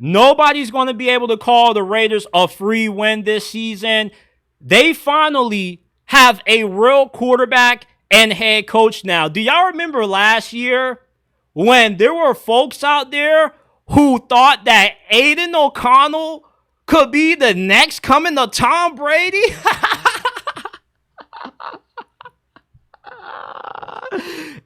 Nobody's going to be able to call the Raiders a free win this season. They finally have a real quarterback and head coach now. Do y'all remember last year when there were folks out there who thought that Aiden O'Connell could be the next coming of Tom Brady?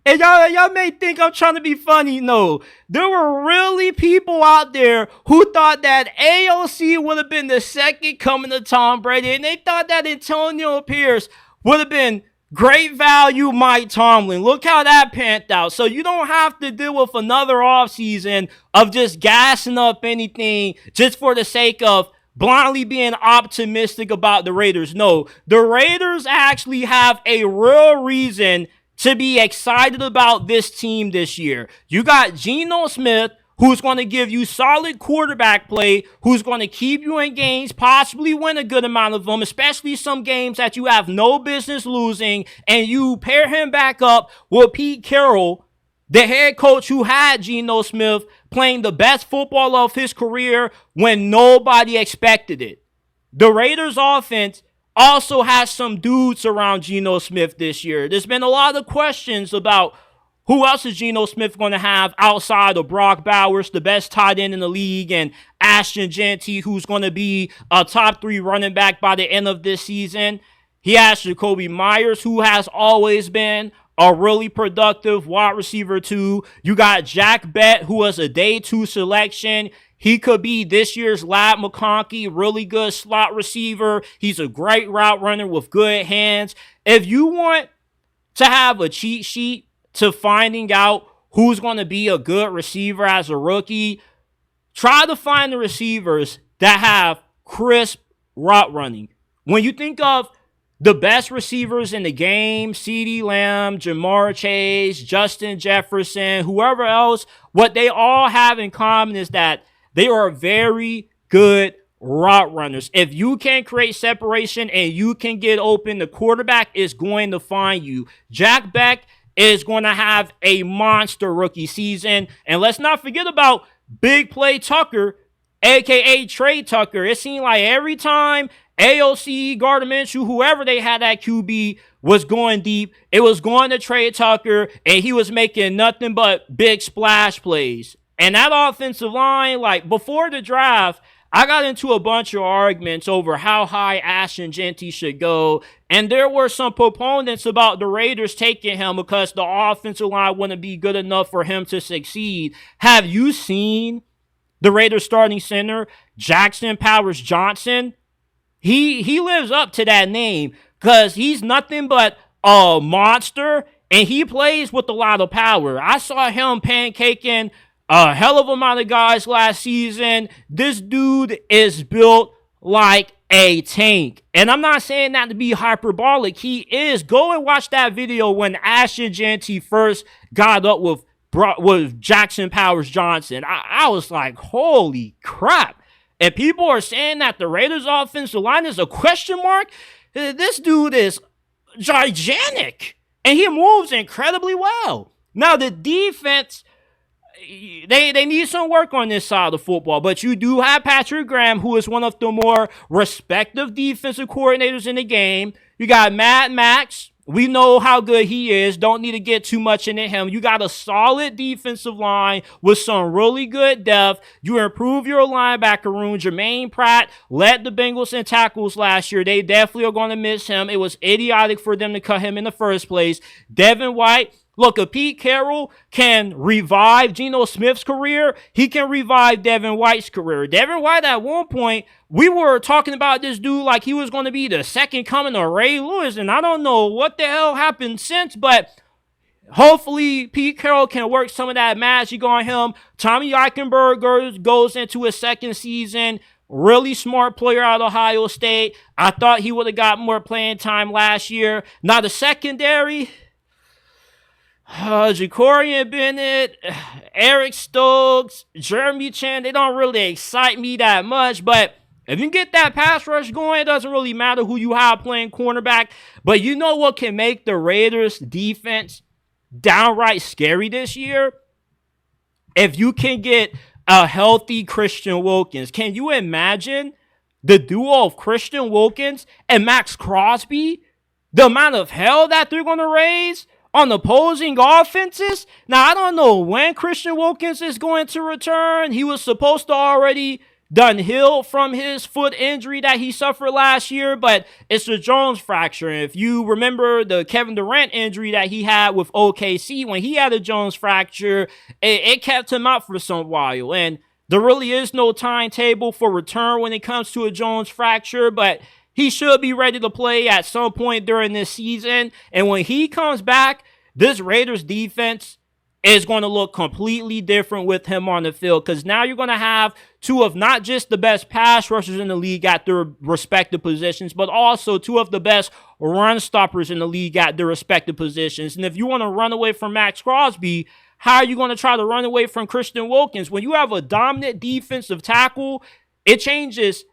And y'all may think I'm trying to be funny. No, there were really people out there who thought that AOC would have been the second coming of Tom Brady, and they thought that Antonio Pierce would have been great value Mike Tomlin. Look how that panned out. So you don't have to deal with another offseason of just gassing up anything just for the sake of blindly being optimistic about the Raiders. No, the Raiders actually have a real reason to be excited about this team this year. You got Geno Smith, who's going to give you solid quarterback play, who's going to keep you in games, possibly win a good amount of them, especially some games that you have no business losing, and you pair him back up with Pete Carroll, the head coach who had Geno Smith playing the best football of his career when nobody expected it. The Raiders offense also has some dudes around Geno Smith this year. There's been a lot of questions about who else is Geno Smith going to have outside of Brock Bowers, the best tight end in the league, and Ashton Jeanty, who's going to be a top 3 running back by the end of this season. He has Jacoby Myers, who has always been a really productive wide receiver too. You got Jack Bett, who was a day 2 selection. He could be this year's Lad McConkey, really good slot receiver. He's a great route runner with good hands. If you want to have a cheat sheet to finding out who's going to be a good receiver as a rookie, try to find the receivers that have crisp route running. When you think of the best receivers in the game, CeeDee Lamb, Jamar Chase, Justin Jefferson, whoever else, what they all have in common is that they are very good route runners. If you can create separation and you can get open, the quarterback is going to find you. Jack Beck is going to have a monster rookie season. And let's not forget about Big Play Tucker, a.k.a. Trey Tucker. It seemed like every time AOC, Gardner Minshew, whoever they had at QB was going deep, it was going to Trey Tucker, and he was making nothing but big splash plays. And that offensive line, like before the draft, I got into a bunch of arguments over how high Ashton Jeanty should go. And there were some proponents about the Raiders taking him because the offensive line wouldn't be good enough for him to succeed. Have you seen the Raiders starting center, Jackson Powers Johnson? He lives up to that name because he's nothing but a monster, and he plays with a lot of power. I saw him pancaking a hell of a amount of guys last season. This dude is built like a tank. And I'm not saying that to be hyperbolic. He is. Go and watch that video when Ashton Jeanty first got up with Jackson Powers Johnson. I was like, holy crap. And people are saying that the Raiders offensive line is a question mark. This dude is gigantic. And he moves incredibly well. Now, the defense, they need some work on this side of the football, but you do have Patrick Graham, who is one of the more respected defensive coordinators in the game. You got Maxx. We know how good he is. Don't need to get too much into him. You got a solid defensive line with some really good depth. You improve your linebacker room. Jermaine Pratt led the Bengals in tackles last year. They definitely are going to miss him. It was idiotic for them to cut him in the first place. Devin White. Look, if Pete Carroll can revive Geno Smith's career, he can revive Devin White's career. Devin White, at one point, we were talking about this dude like he was going to be the second coming of Ray Lewis, and I don't know what the hell happened since, but hopefully Pete Carroll can work some of that magic on him. Tommy Eichenberg goes into his second season. Really smart player out of Ohio State. I thought he would have got more playing time last year. Now, the secondary, Jacorian Bennett, Eric Stokes, Jeremy Chan, they don't really excite me that much, but if you get that pass rush going, it doesn't really matter who you have playing cornerback. But you know what can make the Raiders defense downright scary this year? If you can get a healthy Christian Wilkins. Can you imagine the duo of Christian Wilkins and Maxx Crosby? The amount of hell that they're going to raise on opposing offenses? Now, I don't know when Christian Wilkins is going to return. He was supposed to already done healed from his foot injury that he suffered last year, but it's the Jones fracture. If you remember the Kevin Durant injury that he had with OKC, when he had a Jones fracture, it kept him out for some while. And there really is no timetable for return when it comes to a Jones fracture, but he should be ready to play at some point during this season. And when he comes back, this Raiders defense is going to look completely different with him on the field, because now you're going to have two of not just the best pass rushers in the league at their respective positions, but also two of the best run stoppers in the league at their respective positions. And if you want to run away from Maxx Crosby, how are you going to try to run away from Christian Wilkins? When you have a dominant defensive tackle, it changes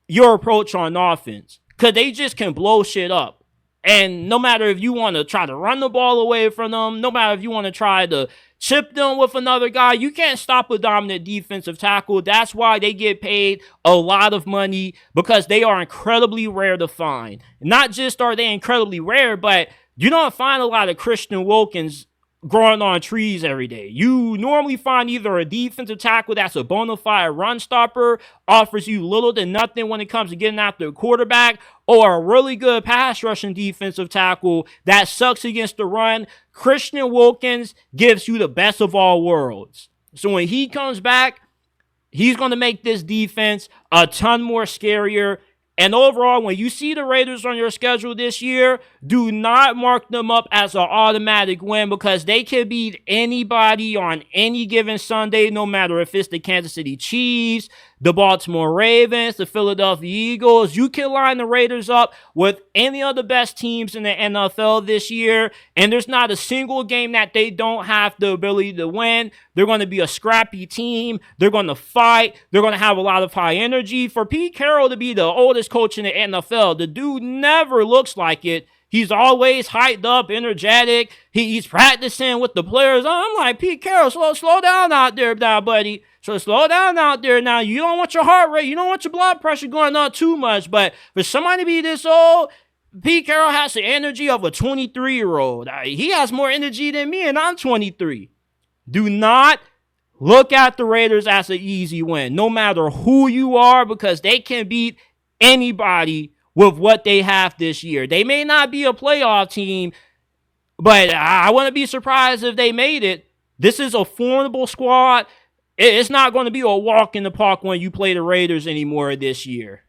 your approach on offense, because they just can blow shit up. And no matter if you want to try to run the ball away from them, no matter if you want to try to chip them with another guy, you can't stop a dominant defensive tackle. That's why they get paid a lot of money, because they are incredibly rare to find. Not just are they incredibly rare, but you don't find a lot of Christian Wilkins growing on trees every day. You normally find either a defensive tackle that's a bona fide run stopper, offers you little to nothing when it comes to getting after the quarterback, or a really good pass rushing defensive tackle that sucks against the run. Christian Wilkins gives you the best of all worlds. So when he comes back, he's going to make this defense a ton more scarier. And overall, when you see the Raiders on your schedule this year, do not mark them up as an automatic win, because they can beat anybody on any given Sunday, no matter if it's the Kansas City Chiefs, the Baltimore Ravens, the Philadelphia Eagles. You can line the Raiders up with any of the best teams in the NFL this year, and there's not a single game that they don't have the ability to win. They're going to be a scrappy team. They're going to fight. They're going to have a lot of high energy. For Pete Carroll to be the oldest coach in the NFL, the dude never looks like it. He's always hyped up, energetic. He's practicing with the players. I'm like, Pete Carroll, slow down out there now, buddy. So slow down out there now. You don't want your heart rate, you don't want your blood pressure going up too much. But for somebody to be this old, Pete Carroll has the energy of a 23-year-old. He has more energy than me, and I'm 23. Do not look at the Raiders as an easy win, no matter who you are, because they can beat anybody with what they have this year. They may not be a playoff team, but I wouldn't be surprised if they made it. This is a formidable squad. It's not going to be a walk in the park when you play the Raiders anymore this year.